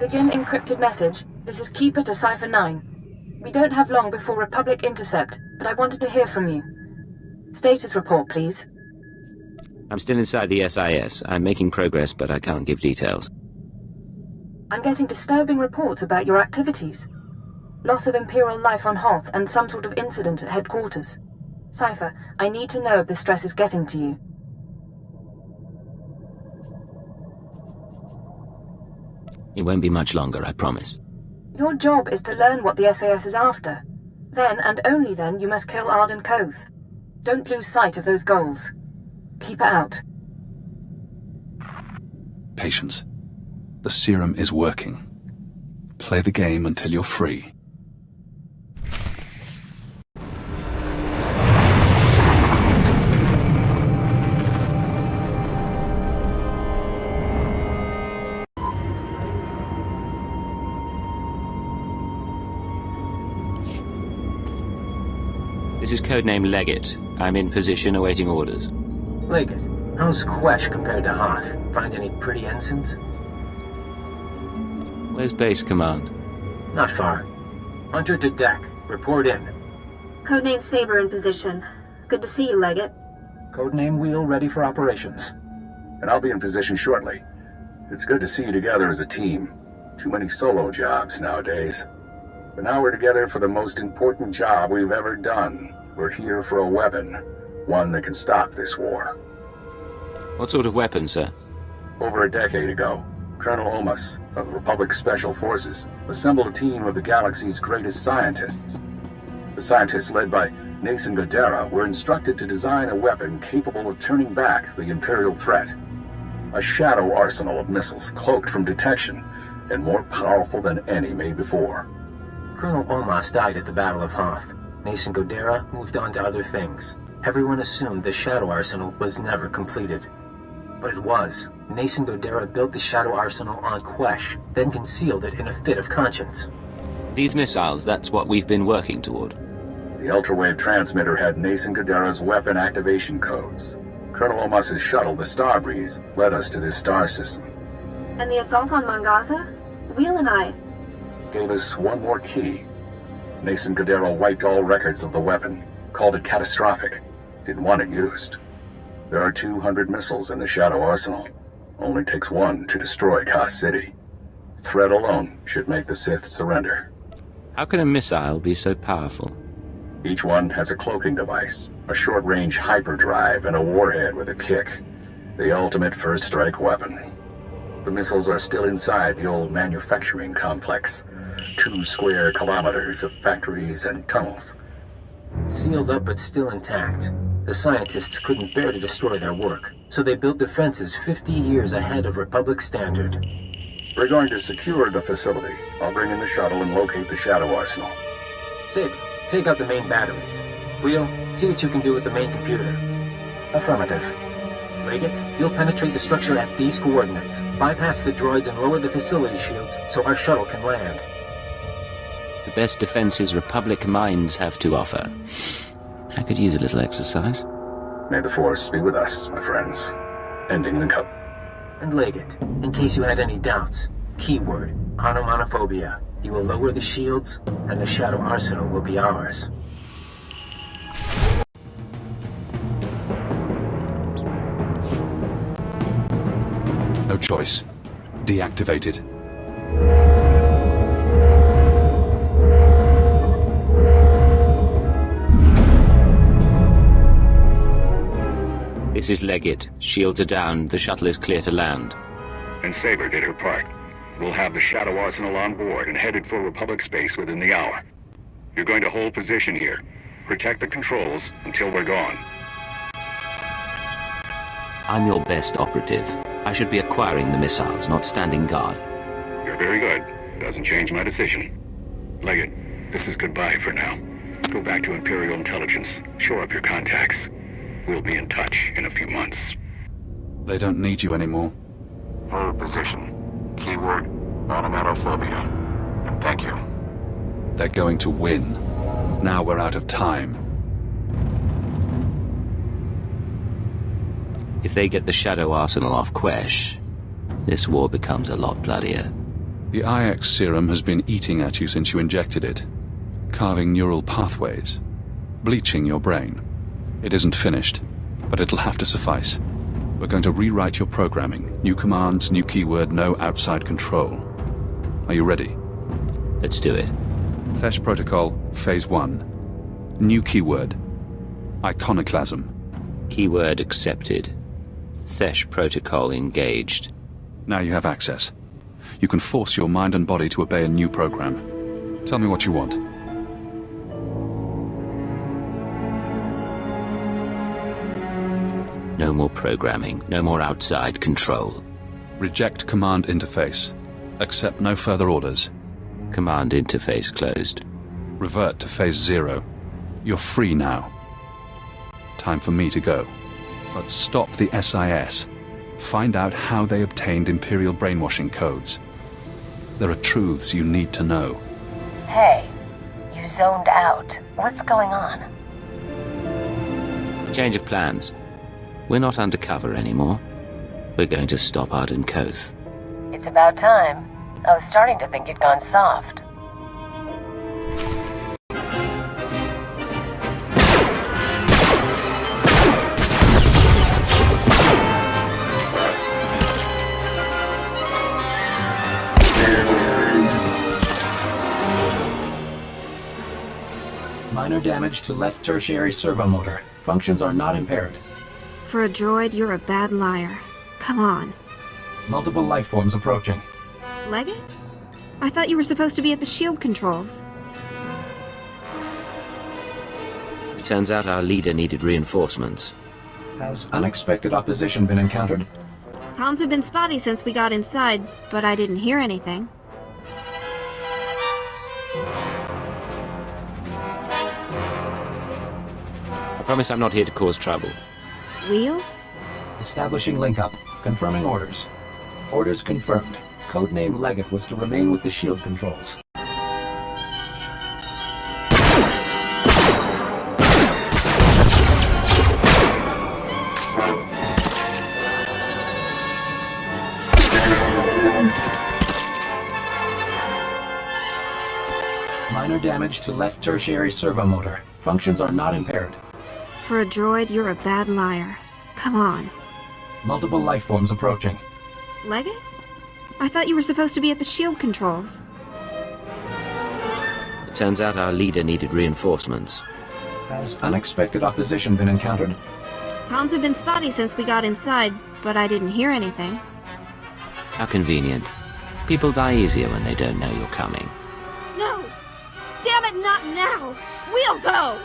Begin encrypted message. This is Keeper to Cipher 9. We don't have long before Republic intercept, but I wanted to hear from you. Status report, please. I'm still inside the SIS. I'm making progress, but I can't give details. I'm getting disturbing reports about your activities. Loss of Imperial life on Hoth and some sort of incident at headquarters. Cipher, I need to know if the stress is getting to you. It won't be much longer, I promise. Your job is to learn what the SAS is after. Then, and only then, you must kill Arden Koth. Don't lose sight of those goals. Keep it out. Patience. The serum is working. Play the game until you're free. This is codename Leggett. I'm in position awaiting orders. Leggett, how's Quesh compared to Hoth? Find any pretty ensigns? Where's base command? Not far. Hunter to deck. Report in. Codename Saber in position. Good to see you, Leggett. Codename Wheel ready for operations. And I'll be in position shortly. It's good to see you together as a team. Too many solo jobs nowadays. But now we're together for the most important job we've ever done. We're here for a weapon. One that can stop this war. What sort of weapon, sir? Over a decade ago, Colonel Omas of the Republic Special Forces assembled a team of the galaxy's greatest scientists. The scientists, led by Nason Godera, were instructed to design a weapon capable of turning back the Imperial threat. A shadow arsenal of missiles cloaked from detection and more powerful than any made before. Colonel Omas died at the Battle of Hoth. Nason Godera moved on to other things. Everyone assumed the Shadow Arsenal was never completed. But it was. Nason Godera built the Shadow Arsenal on Quesh, then concealed it in a fit of conscience. These missiles, that's what we've been working toward. The ultrawave transmitter had Nason Godera's weapon activation codes. Colonel Omas's shuttle, the Starbreeze, led us to this star system. And the assault on Mangaza? Wheel and I. Gave us one more key. Nason Godera wiped all records of the weapon, called it catastrophic, didn't want it used. There are 200 missiles in the Shadow Arsenal. Only takes one to destroy Koth City. Threat alone should make the Sith surrender. How can a missile be so powerful? Each one has a cloaking device, a short-range hyperdrive, and a warhead with a kick. The ultimate first-strike weapon. The missiles are still inside the old manufacturing complex. 2 square kilometers of factories and tunnels. Sealed up but still intact. The scientists couldn't bear to destroy their work, so they built defenses 50 years ahead of Republic standard. We're going to secure the facility. I'll bring in the shuttle and locate the Shadow Arsenal. Saber, take out the main batteries. Wheel, see what you can do with the main computer. Affirmative. Leggett, you'll penetrate the structure at these coordinates, bypass the droids and lower the facility shields so our shuttle can land. The best defenses Republic minds have to offer. I could use a little exercise. May the Force be with us, my friends. Ending link up. And Leggett, in case you had any doubts, keyword, onomatophobia. You will lower the shields, and the Shadow Arsenal will be ours. No choice. Deactivated. This is Leggett. Shields are down. The shuttle is clear to land. And Saber did her part. We'll have the Shadow Arsenal on board and headed for Republic space within the hour. You're going to hold position here. Protect the controls until we're gone. I'm your best operative. I should be acquiring the missiles, not standing guard. You're very good. Doesn't change my decision. Leggett, this is goodbye for now. Go back to Imperial Intelligence. Shore up your contacts. We'll be in touch in a few months. They don't need you anymore. Hold position. Keyword, onomatophobia. And thank you. They're going to win. Now we're out of time. If they get the Shadow Arsenal off Quesh, this war becomes a lot bloodier. The IX serum has been eating at you since you injected it, carving neural pathways, bleaching your brain. It isn't finished, but it'll have to suffice. We're going to rewrite your programming. New commands, new keyword, no outside control. Are you ready? Let's do it. Thesh Protocol, Phase 1. New keyword. Iconoclasm. Keyword accepted. Thesh Protocol engaged. Now you have access. You can force your mind and body to obey a new program. Tell me what you want. No more programming, no more outside control. Reject command interface. Accept no further orders. Command interface closed. Revert to Phase 0. You're free now. Time for me to go. But stop the SIS. Find out how they obtained Imperial brainwashing codes. There are truths you need to know. Hey, you zoned out. What's going on? Change of plans. We're not undercover anymore. We're going to stop Arden Koth. It's about time. I was starting to think you'd gone soft. Minor damage to left tertiary servo motor. Functions are not impaired. For a droid, you're a bad liar. Come on. Multiple life forms approaching. Leggett? I thought you were supposed to be at the shield controls. Turns out our leader needed reinforcements. Has unexpected opposition been encountered? Comms have been spotty since we got inside, but I didn't hear anything. I promise I'm not here to cause trouble. Wheel? Establishing link-up. Confirming orders. Orders confirmed. Codename Leggett was to remain with the shield controls. Minor damage to left tertiary servo motor. Functions are not impaired. For a droid, you're a bad liar. Come on. Multiple life forms approaching. Leggett? I thought you were supposed to be at the shield controls. It turns out our leader needed reinforcements. Has unexpected opposition been encountered? Comms have been spotty since we got inside, but I didn't hear anything. How convenient. People die easier when they don't know you're coming. No! Damn it, not now! We'll go!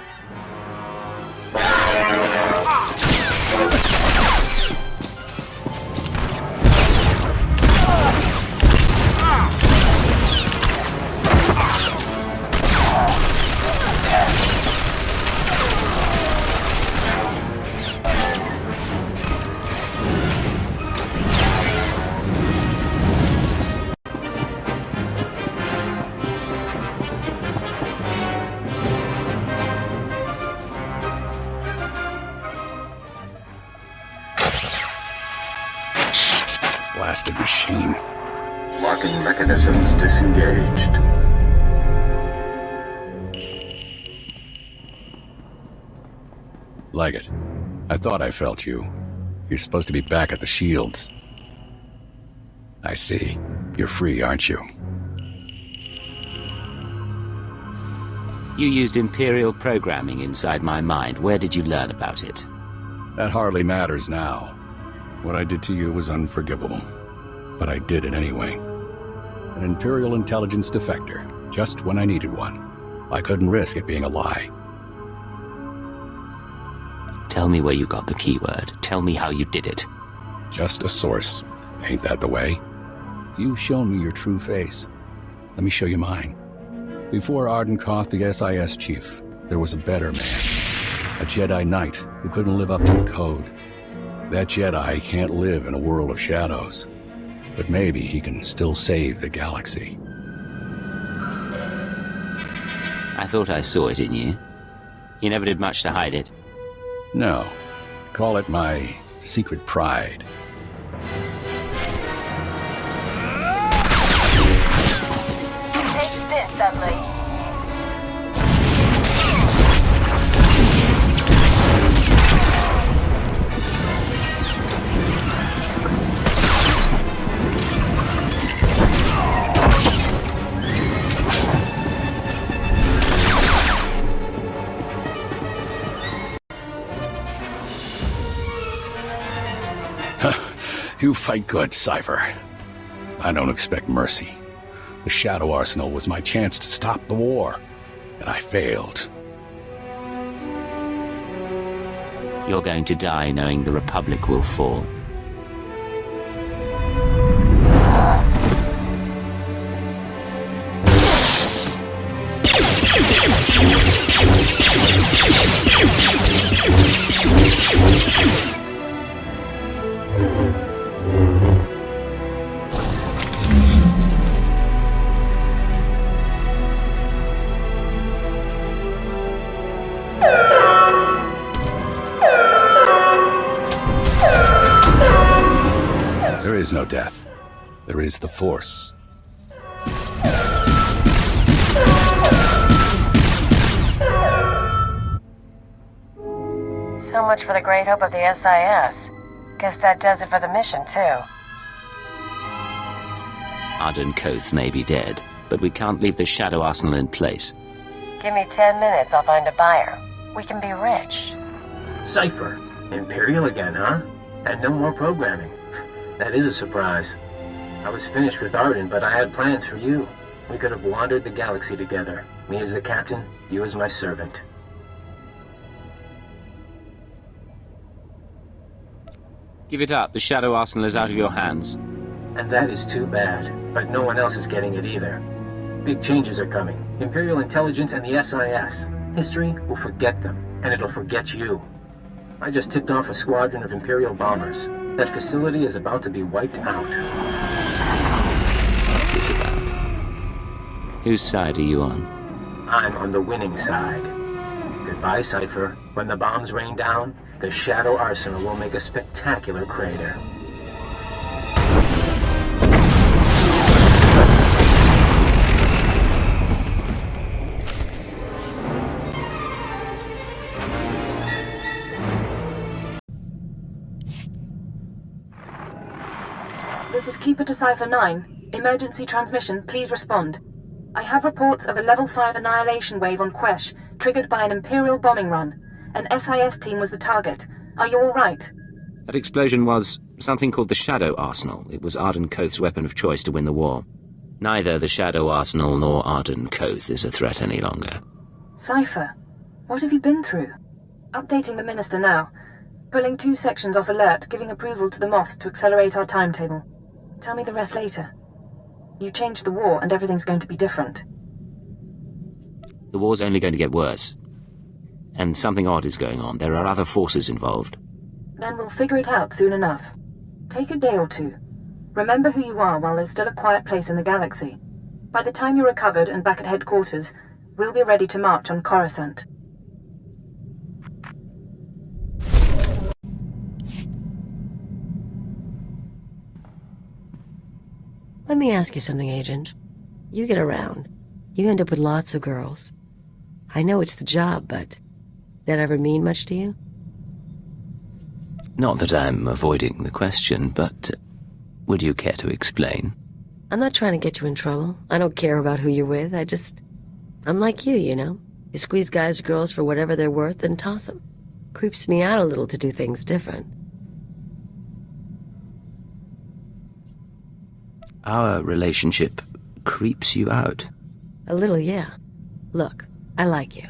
Blasted machine. Locking mechanisms disengaged. Leggett, I thought I felt you. You're supposed to be back at the shields. I see. You're free, aren't you? You used Imperial programming inside my mind. Where did you learn about it? That hardly matters now. What I did to you was unforgivable. But I did it anyway. An Imperial intelligence defector, just when I needed one. I couldn't risk it being a lie. Tell me where you got the keyword. Tell me how you did it. Just a source. Ain't that the way? You've shown me your true face. Let me show you mine. Before Arden Koth, the SIS chief, there was a better man. A Jedi Knight who couldn't live up to the code. That Jedi can't live in a world of shadows. But maybe he can still save the galaxy. I thought I saw it in you. You never did much to hide it. No. Call it my secret pride. Dudley. You fight good, Cypher. I don't expect mercy. The Shadow Arsenal was my chance to stop the war, and I failed. You're going to die knowing the Republic will fall. There is no death. There is the Force. So much for the great hope of the SIS. Guess that does it for the mission, too. Arden Koth may be dead, but we can't leave the Shadow Arsenal in place. Give me 10 minutes, I'll find a buyer. We can be rich. Cypher. Imperial again, huh? And no more programming. That is a surprise. I was finished with Arden, but I had plans for you. We could have wandered the galaxy together. Me as the captain, you as my servant. Give it up. The Shadow Arsenal is out of your hands. And that is too bad, but no one else is getting it either. Big changes are coming. Imperial intelligence and the SIS. History will forget them, and it'll forget you. I just tipped off a squadron of Imperial bombers. That facility is about to be wiped out. What's this about? Whose side are you on? I'm on the winning side. Goodbye, Cypher. When the bombs rain down, the Shadow Arsenal will make a spectacular crater. This is Keeper to Cypher 9. Emergency transmission, please respond. I have reports of a level 5 annihilation wave on Quesh, triggered by an Imperial bombing run. An SIS team was the target. Are you all right? That explosion was something called the Shadow Arsenal. It was Arden Koth's weapon of choice to win the war. Neither the Shadow Arsenal nor Arden Koth is a threat any longer. Cypher, what have you been through? Updating the Minister now. Pulling 2 sections off alert, giving approval to the Moffs to accelerate our timetable. Tell me the rest later. You changed the war and everything's going to be different. The war's only going to get worse. And something odd is going on. There are other forces involved. Then we'll figure it out soon enough. Take a day or two. Remember who you are while there's still a quiet place in the galaxy. By the time you're recovered and back at headquarters, we'll be ready to march on Coruscant. Let me ask you something, Agent. You get around. You end up with lots of girls. I know it's the job, but that ever mean much to you? Not that I'm avoiding the question, but would you care to explain? I'm not trying to get you in trouble. I don't care about who you're with. I'm like you, you know? You squeeze guys or girls for whatever they're worth and toss them. Creeps me out a little to do things different. Our relationship creeps you out? A little, yeah. Look, I like you.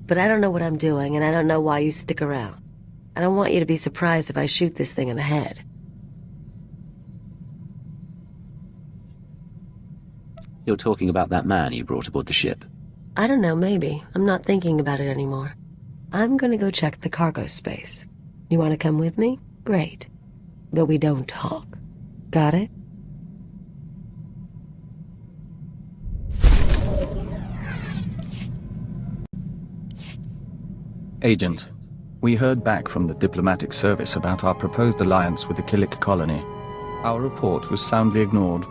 But I don't know what I'm doing, and I don't know why you stick around. I don't want you to be surprised if I shoot this thing in the head. You're talking about that man you brought aboard the ship? I don't know, maybe. I'm not thinking about it anymore. I'm gonna go check the cargo space. You wanna come with me? Great. But we don't talk. Got it? Agent, we heard back from the diplomatic service about our proposed alliance with the Killik colony. Our report was soundly ignored.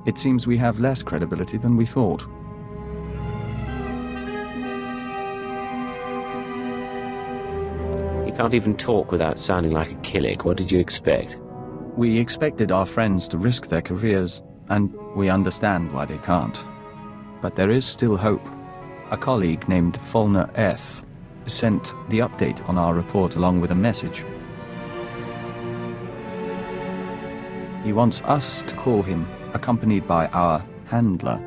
It seems we have less credibility than we thought. Can't even talk without sounding like a Killick. What did you expect? We expected our friends to risk their careers, and we understand why they can't. But there is still hope. A colleague named Fulner S. sent the update on our report along with a message. He wants us to call him, accompanied by our handler.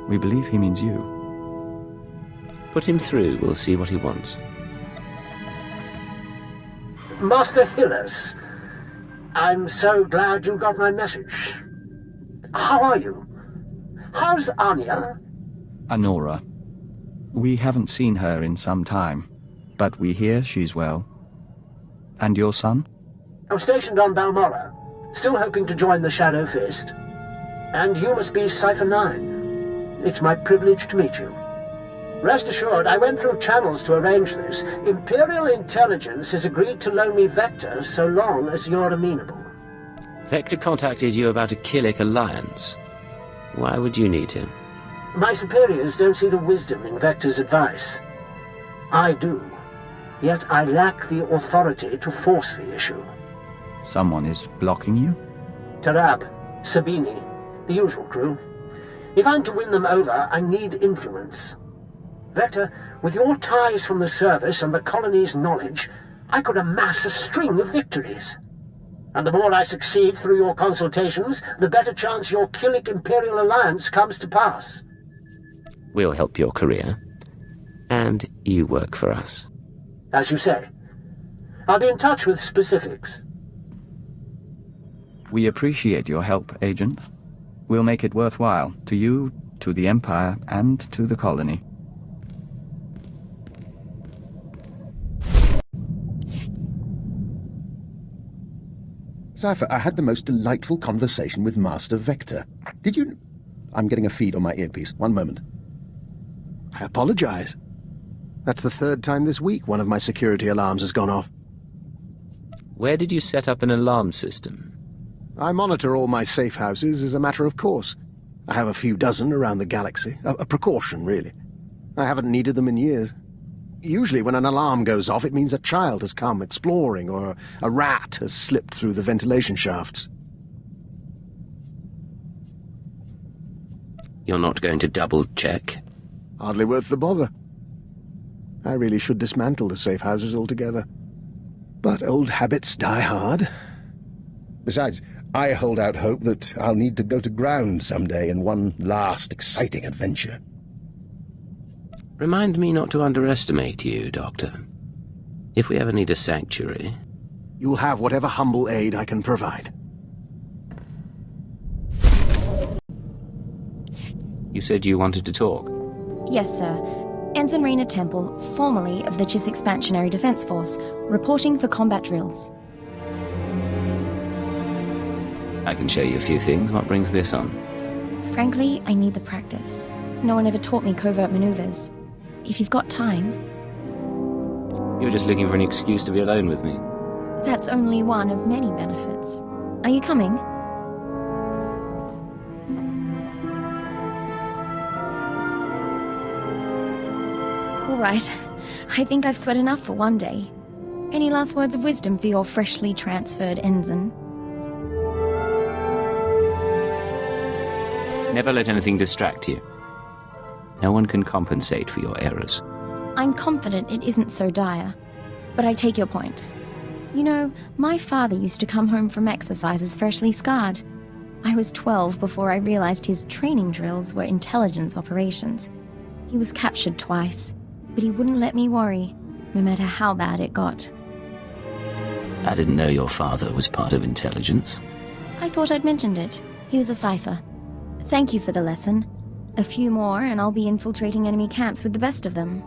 We believe he means you. Put him through, we'll see what he wants. Master Hillis, I'm so glad you got my message. How are you? How's Anya? Anora. We haven't seen her in some time, but we hear she's well. And your son? I'm stationed on Balmora, still hoping to join the Shadow Fist. And you must be Cipher 9. It's my privilege to meet you. Rest assured, I went through channels to arrange this. Imperial intelligence has agreed to loan me Vector so long as you're amenable. Vector contacted you about a Killick alliance. Why would you need him? My superiors don't see the wisdom in Vector's advice. I do. Yet I lack the authority to force the issue. Someone is blocking you? Tarab, Sabini, the usual crew. If I'm to win them over, I need influence. Vector, with your ties from the service and the colony's knowledge, I could amass a string of victories. And the more I succeed through your consultations, the better chance your Killick Imperial alliance comes to pass. We'll help your career. And you work for us. As you say. I'll be in touch with specifics. We appreciate your help, Agent. We'll make it worthwhile, to you, to the Empire, and to the colony. Cipher, I had the most delightful conversation with Master Vector. Did you... I'm getting a feed on my earpiece. One moment. I apologize. That's the third time this week one of my security alarms has gone off. Where did you set up an alarm system? I monitor all my safe houses as a matter of course. I have a few dozen around the galaxy. A precaution, really. I haven't needed them in years. Usually when an alarm goes off, it means a child has come exploring, or a rat has slipped through the ventilation shafts. You're not going to double-check? Hardly worth the bother. I really should dismantle the safe houses altogether. But old habits die hard. Besides, I hold out hope that I'll need to go to ground someday in one last exciting adventure. Remind me not to underestimate you, Doctor. If we ever need a sanctuary... You'll have whatever humble aid I can provide. You said you wanted to talk? Yes, sir. Ensign Rena Temple, formerly of the Chiss Expansionary Defense Force, reporting for combat drills. I can show you a few things. What brings this on? Frankly, I need the practice. No one ever taught me covert maneuvers. If you've got time... You're just looking for an excuse to be alone with me. That's only one of many benefits. Are you coming? All right. I think I've sweat enough for one day. Any last words of wisdom for your freshly transferred ensign? Never let anything distract you. No one can compensate for your errors. I'm confident it isn't so dire, but I take your point. You know, my father used to come home from exercises freshly scarred. I was 12 before I realized his training drills were intelligence operations. He was captured twice, but he wouldn't let me worry, no matter how bad it got. I didn't know your father was part of intelligence. I thought I'd mentioned it. He was a cipher. Thank you for the lesson. A few more and I'll be infiltrating enemy camps with the best of them.